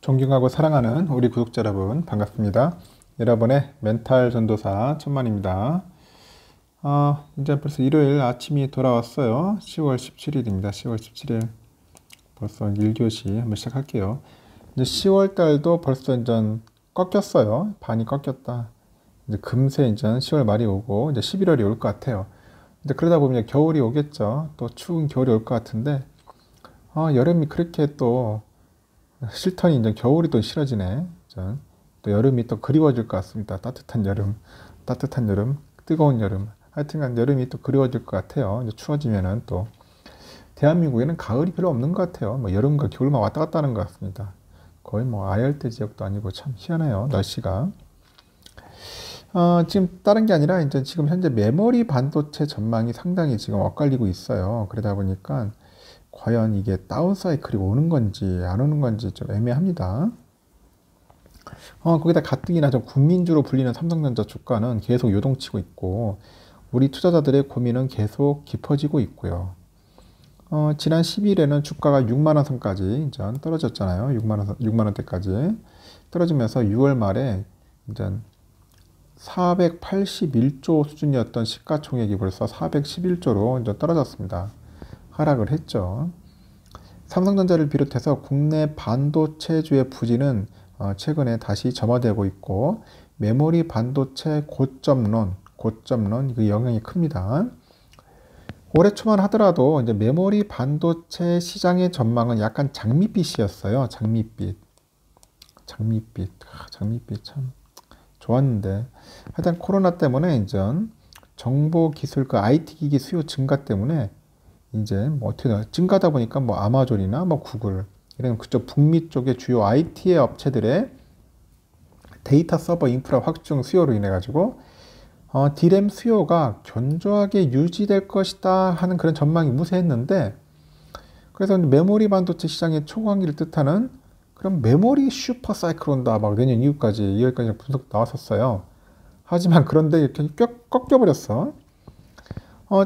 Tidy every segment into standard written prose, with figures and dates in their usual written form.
존경하고 사랑하는 우리 구독자 여러분 반갑습니다. 여러분의 멘탈 전도사 천만입니다. 이제 벌써 일요일 아침이 돌아왔어요. 10월 17일입니다. 10월 17일 벌써 1교시 한번 시작할게요. 이제 10월 달도 벌써 이제 꺾였어요. 반이 꺾였다. 이제 금세 이제 10월 말이 오고 이제 11월이 올 것 같아요. 이제 그러다 보면 겨울이 오겠죠. 또 추운 겨울이 올 것 같은데 여름이 그렇게 또 싫더니 이제 겨울이 또 싫어지네. 또 여름이 또 그리워질 것 같습니다. 따뜻한 여름, 뜨거운 여름. 하여튼간 여름이 또 그리워질 것 같아요. 이제 추워지면은 또 대한민국에는 가을이 별로 없는 것 같아요. 뭐 여름과 겨울만 왔다 갔다 하는 것 같습니다. 거의 뭐 아열대 지역도 아니고 참 희한해요. 날씨가. 지금 다른 게 아니라 이제 지금 현재 메모리 반도체 전망이 상당히 지금 엇갈리고 있어요. 그러다 보니까 과연 이게 다운 사이클이 오는 건지 안 오는 건지 좀 애매합니다. 거기다 가뜩이나 좀 군민주로 불리는 삼성전자 주가는 계속 요동치고 있고 우리 투자자들의 고민은 계속 깊어지고 있고요. 지난 10일에는 주가가 6만원 선까지 이제 떨어졌잖아요. 6만원대까지 떨어지면서 6월 말에 이제 481조 수준이었던 시가총액이 벌써 411조로 이제 떨어졌습니다. 하락을 했죠. 삼성전자를 비롯해서 국내 반도체주의 부진은 최근에 다시 점화되고 있고 메모리 반도체 고점론 그 영향이 큽니다. 올해 초만 하더라도 이제 메모리 반도체 시장의 전망은 약간 장밋빛이었어요. 장밋빛 참 좋았는데 하여튼 코로나 때문에 이제 정보 기술 그 IT 기기 수요 증가 때문에 이제 뭐 어떻게 증가하다 보니까 뭐 아마존이나 뭐 구글 이런 그쪽 북미 쪽의 주요 IT 업체들의 데이터 서버 인프라 확충 수요로 인해 가지고 D램 수요가 견조하게 유지될 것이다 하는 그런 전망이 무세했는데 그래서 메모리 반도체 시장의 초강기를 뜻하는 그런 메모리 슈퍼 사이클 온다 막 내년 2월까지 분석 나왔었어요. 하지만 그런데 이렇게 꺾여버렸어.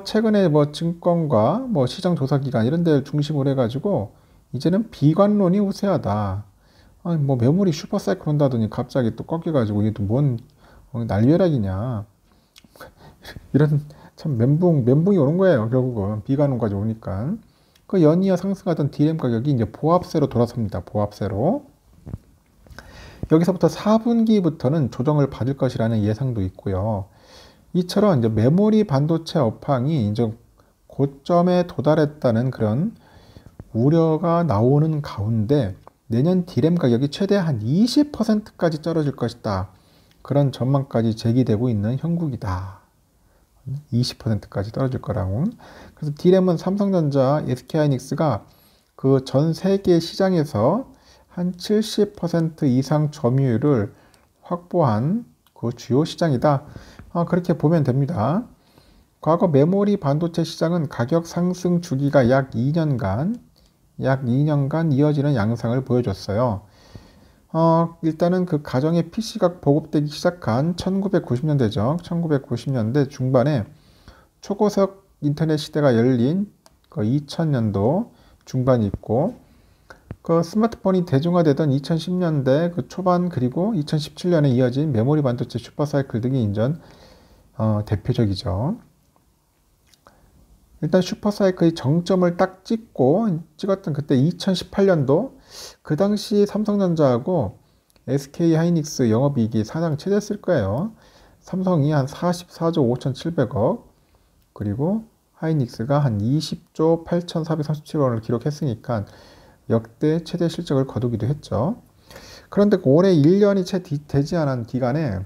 최근에 뭐 증권과 뭐 시장 조사 기관 이런 데를 중심으로 해가지고 이제는 비관론이 우세하다. 뭐 메모리 슈퍼 사이클 온다더니 갑자기 또 꺾여가지고 이게 또 뭔 난리벼락이냐. 이런 참 멘붕이 오는 거예요. 결국은 비관론까지 오니까. 그 연이어 상승하던 D램 가격이 이제 보합세로 돌아섭니다. 보합세로. 여기서부터 4분기부터는 조정을 받을 것이라는 예상도 있고요. 이처럼 이제 메모리 반도체 업황이 이제 고점에 도달했다는 그런 우려가 나오는 가운데 내년 D램 가격이 최대 한 20%까지 떨어질 것이다. 그런 전망까지 제기되고 있는 형국이다. 20%까지 떨어질 거라고. 그래서 D램은 삼성전자, SK하이닉스가 그 전 세계 시장에서 한 70% 이상 점유율을 확보한 그 주요 시장이다. 그렇게 보면 됩니다. 과거 메모리 반도체 시장은 가격 상승 주기가 약 2년간 이어지는 양상을 보여줬어요. 일단은 그 가정의 PC가 보급되기 시작한 1990년대죠. 1990년대 중반에 초고속 인터넷 시대가 열린 그 2000년도 중반이 있고 그 스마트폰이 대중화되던 2010년대 그 초반 그리고 2017년에 이어진 메모리 반도체 슈퍼사이클 등이 인전 대표적이죠. 일단 슈퍼사이클의 정점을 딱 찍었던 그때 2018년도 그 당시 삼성전자하고 SK하이닉스 영업이익이 사상 최대였을 거예요. 삼성이 한 44조 5,700억 그리고 하이닉스가 한 20조 8,437원을 기록했으니까 역대 최대 실적을 거두기도 했죠. 그런데 올해 1년이 채 되지 않은 기간에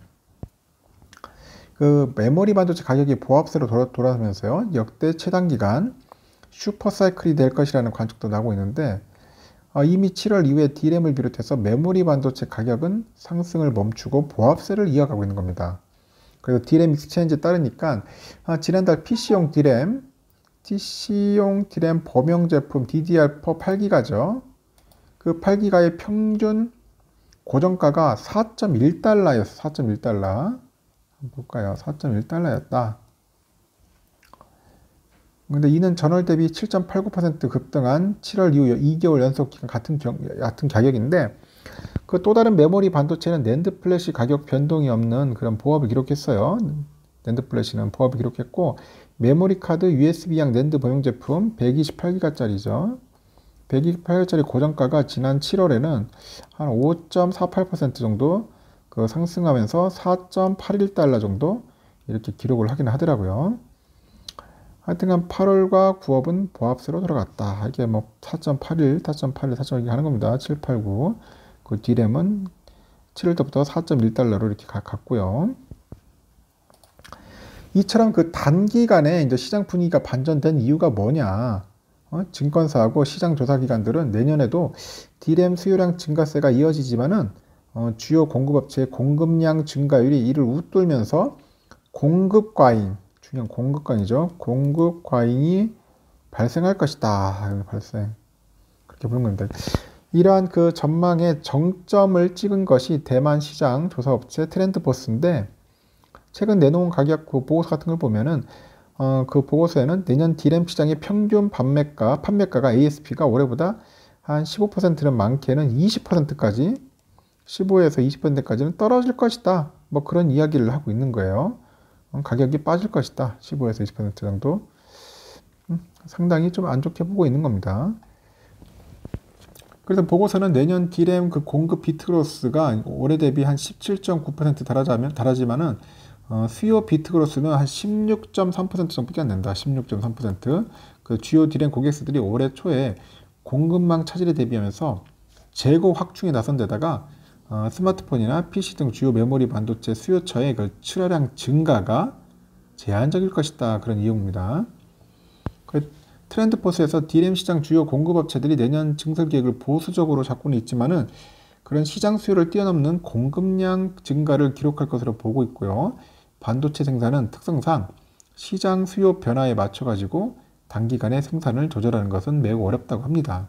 그 메모리 반도체 가격이 보합세로 돌아서면서요. 역대 최단 기간 슈퍼사이클이 될 것이라는 관측도 나오고 있는데 이미 7월 이후에 D램을 비롯해서 메모리 반도체 가격은 상승을 멈추고 보합세를 이어가고 있는 겁니다. 그래서 D램 익스체인지에 따르니까 지난달 PC용 D램 범용 제품 DDR4 8기가죠. 그 8기가의 평균 고정가가 4.1달러였어. 4.1달러. 한번 볼까요? 4.1달러였다. 근데 이는 전월 대비 7.89% 급등한 7월 이후 2개월 연속 기간 같은 가격인데 그 또 다른 메모리 반도체는 낸드 플래시 가격 변동이 없는 그런 보합을 기록했어요. 낸드 플래시는 보합을 기록했고, 메모리 카드 USB형 낸드 범용 제품 128기가짜리죠. 128기가짜리 고정가가 지난 7월에는 한 5.48% 정도 그 상승하면서 4.81달러 정도 이렇게 기록을 하긴 하더라고요. 하여튼간 8월과 9월은 보합세로 돌아갔다. 이게 뭐 4.81, 4.81, 4.1 하는 겁니다. 7, 8, 9. 그 D램은 7월 때부터 4.1달러로 이렇게 갔고요. 이처럼 그 단기간에 이제 시장 분위기가 반전된 이유가 뭐냐? 증권사하고 시장 조사기관들은 내년에도 D램 수요량 증가세가 이어지지만은 주요 공급업체의 공급량 증가율이 이를 웃돌면서 공급 과잉, 중요한 공급 과잉이죠. 공급 과잉이 발생할 것이다. 발생. 그렇게 보는 겁니다. 이러한 그 전망의 정점을 찍은 것이 대만 시장 조사업체 트렌드포스인데, 최근 내놓은 가격 그 보고서 같은 걸 보면은 그 보고서에는 내년 D램 시장의 평균 판매가가 ASP가 올해보다 한 15%는 많게는 20%까지 15에서 20%까지는 떨어질 것이다. 뭐 그런 이야기를 하고 있는 거예요. 가격이 빠질 것이다. 15에서 20% 정도. 상당히 좀 안 좋게 보고 있는 겁니다. 그래서 보고서는 내년 D램 그 공급 비트그로스가 올해 대비 한 17.9% 달하지만은 수요 비트그로스는 한 16.3% 정도밖에 안 된다. 16.3%. 그 주요 D램 고객사들이 올해 초에 공급망 차질에 대비하면서 재고 확충에 나선 데다가 스마트폰이나 PC 등 주요 메모리 반도체 수요처의 그 출하량 증가가 제한적일 것이다. 그런 이유입니다. 그 트렌드포스에서 D램 시장 주요 공급업체들이 내년 증설 계획을 보수적으로 잡고는 있지만은 그런 시장 수요를 뛰어넘는 공급량 증가를 기록할 것으로 보고 있고요. 반도체 생산은 특성상 시장 수요 변화에 맞춰가지고 단기간에 생산을 조절하는 것은 매우 어렵다고 합니다.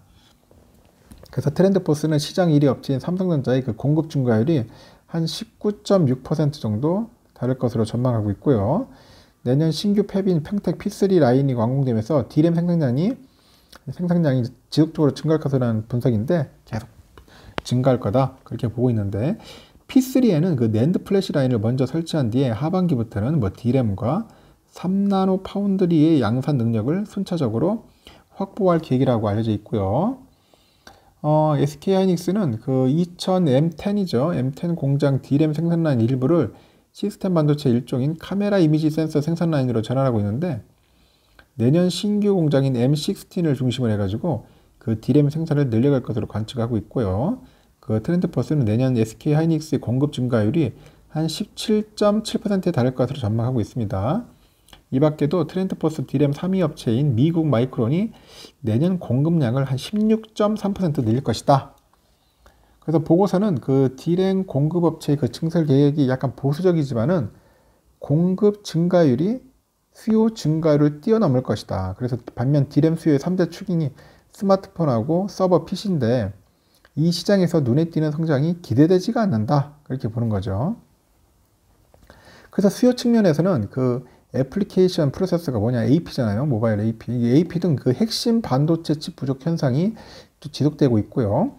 그래서 트렌드포스는 시장 1위 업체인 삼성전자의 그 공급 증가율이 한 19.6% 정도 다를 것으로 전망하고 있고요. 내년 신규 팹인 평택 P3 라인이 완공되면서 D램 생산량이 지속적으로 증가할 것이라는 분석인데 계속 증가할 거다. 그렇게 보고 있는데, P3에는 그 낸드 플래시 라인을 먼저 설치한 뒤에 하반기부터는 뭐 D램과 3나노 파운드리의 양산 능력을 순차적으로 확보할 계획이라고 알려져 있고요. SK하이닉스는 그 2000 M10이죠. M10 공장 D램 생산 라인 일부를 시스템 반도체 일종인 카메라 이미지 센서 생산 라인으로 전환하고 있는데, 내년 신규 공장인 M16을 중심으로 해가지고 그 D램 생산을 늘려갈 것으로 관측하고 있고요. 그 트렌드포스는 내년 SK하이닉스의 공급 증가율이 한 17.7%에 달할 것으로 전망하고 있습니다. 이 밖에도 트렌드포스 D램 3위 업체인 미국 마이크론이 내년 공급량을 한 16.3% 늘릴 것이다. 그래서 보고서는 그 D램 공급업체의 그 증설 계획이 약간 보수적이지만은 공급 증가율이 수요 증가율을 뛰어넘을 것이다. 그래서 반면 D램 수요의 3대 축인이 스마트폰하고 서버 PC인데 이 시장에서 눈에 띄는 성장이 기대되지가 않는다. 그렇게 보는 거죠. 그래서 수요 측면에서는 그 애플리케이션 프로세서가 뭐냐, AP잖아요. 모바일 AP. 이 AP 등 그 핵심 반도체 칩 부족 현상이 또 지속되고 있고요.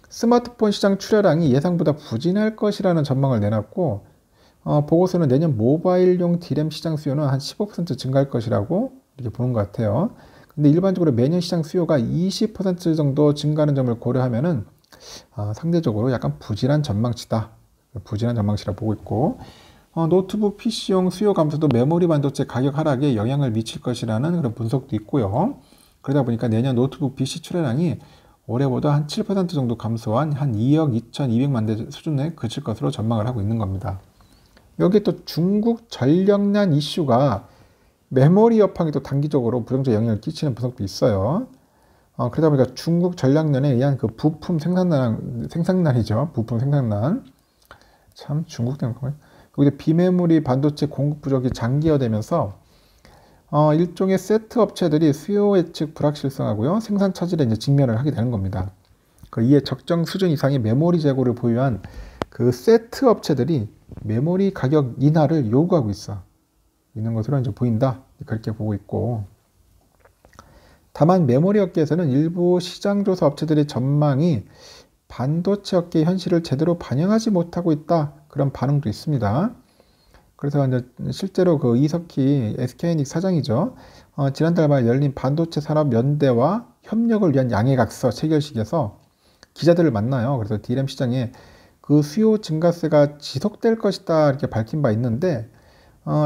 스마트폰 시장 출하량이 예상보다 부진할 것이라는 전망을 내놨고, 보고서는 내년 모바일용 D램 시장 수요는 한 15% 증가할 것이라고 이렇게 보는 것 같아요. 근데 일반적으로 매년 시장 수요가 20% 정도 증가하는 점을 고려하면은 상대적으로 약간 부진한 전망치다. 부진한 전망치라 보고 있고, 노트북 PC용 수요 감소도 메모리 반도체 가격 하락에 영향을 미칠 것이라는 그런 분석도 있고요. 그러다 보니까 내년 노트북 PC 출하량이 올해보다 한 7% 정도 감소한 한 2억 2,200만 대 수준에 그칠 것으로 전망을 하고 있는 겁니다. 여기 또 중국 전력난 이슈가 메모리 여파에 또 단기적으로 부정적 영향을 끼치는 분석도 있어요. 그러다 보니까 중국 전력난에 의한 그 부품 생산난이죠. 부품 생산난. 참 중국 때문에. 그리고 비메모리 반도체 공급 부족이 장기화되면서 일종의 세트 업체들이 수요 예측 불확실성하고요. 생산 차질에 이제 직면을 하게 되는 겁니다. 이에 적정 수준 이상의 메모리 재고를 보유한 그 세트 업체들이 메모리 가격 인하를 요구하고 있는 것으로 이제 보인다. 그렇게 보고 있고, 다만 메모리 업계에서는 일부 시장조사 업체들의 전망이 반도체 업계의 현실을 제대로 반영하지 못하고 있다. 그런 반응도 있습니다. 그래서 이제 실제로 그 이석희 SK하이닉스 사장이죠. 지난달 말 열린 반도체 산업 연대와 협력을 위한 양해각서 체결식에서 기자들을 만나요. 그래서 DRAM 시장에 그 수요 증가세가 지속될 것이다 이렇게 밝힌 바 있는데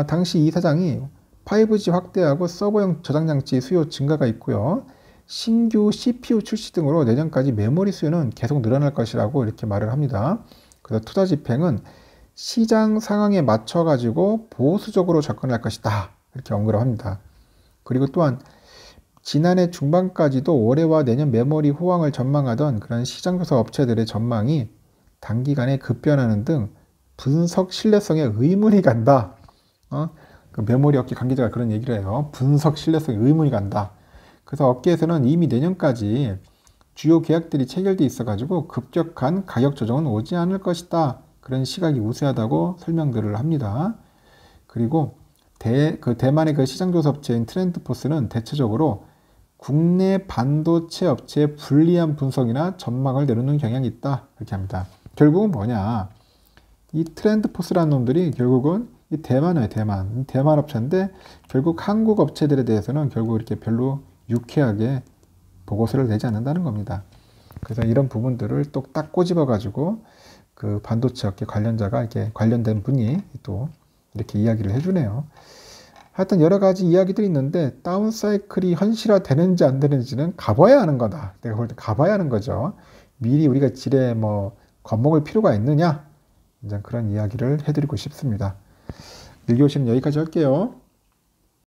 당시 이 사장이 5G 확대하고 서버용 저장 장치 수요 증가가 있고요. 신규 CPU 출시 등으로 내년까지 메모리 수요는 계속 늘어날 것이라고 이렇게 말을 합니다. 그래서 투자 집행은 시장 상황에 맞춰 가지고 보수적으로 접근할 것이다 이렇게 언급을 합니다. 그리고 또한 지난해 중반까지도 올해와 내년 메모리 호황을 전망하던 그런 시장 조사 업체들의 전망이 단기간에 급변하는 등 분석 신뢰성에 의문이 간다. 그 메모리 업계 관계자가 그런 얘기를 해요. 분석 신뢰성에 의문이 간다. 그래서 업계에서는 이미 내년까지 주요 계약들이 체결돼 있어가지고 급격한 가격 조정은 오지 않을 것이다. 그런 시각이 우세하다고 설명들을 합니다. 그리고 대만의 그 시장조사 업체인 트렌드포스는 대체적으로 국내 반도체 업체의 불리한 분석이나 전망을 내놓는 경향이 있다. 이렇게 합니다. 결국은 뭐냐. 이 트렌드포스라는 놈들이 결국은 이 대만이에요, 대만. 대만 업체인데 결국 한국 업체들에 대해서는 결국 이렇게 별로 유쾌하게 보고서를 내지 않는다는 겁니다. 그래서 이런 부분들을 또 딱 꼬집어 가지고 그 반도체 업계 관련자가 이렇게 관련된 분이 또 이렇게 이야기를 해주네요. 하여튼 여러 가지 이야기들이 있는데 다운 사이클이 현실화되는지 안 되는지는 가봐야 하는 거다. 내가 볼 때 가봐야 하는 거죠. 미리 우리가 지레 뭐 겁먹을 필요가 있느냐? 이제 그런 이야기를 해드리고 싶습니다. 1교시는 여기까지 할게요.